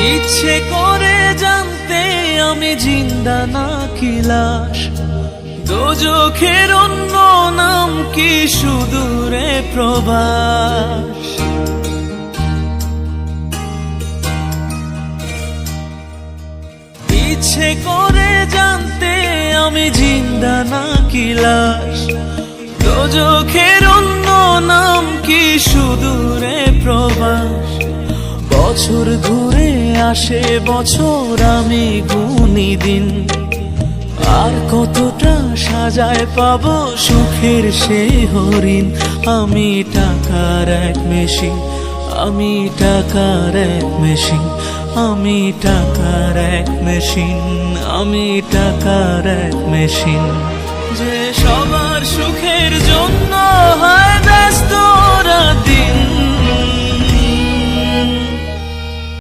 ইচ্ছে করে জানতে আমি জিন্দা নাকি লাশ, দোজখের অন্য নাম কি সুদূরে প্রবাস। ইচ্ছে করে জানতে আমি জিন্দা নাকি লাশ, দোজখের অন্য নাম কি সুদূরে প্রবাস। বছর ঘুরে আসে বছর, আমি গুনি দিন, আর কতটা সাজায় পাবো সুখের সেই হরিণ। আমি টাকার এক মেশিন, আমি টাকার এক মেশিন, আমি টাকার এক মেশিন, আমি টাকার এক মেশিন। যে সবার সুখের জন্য হয় ব্যস্ত রাত দিন,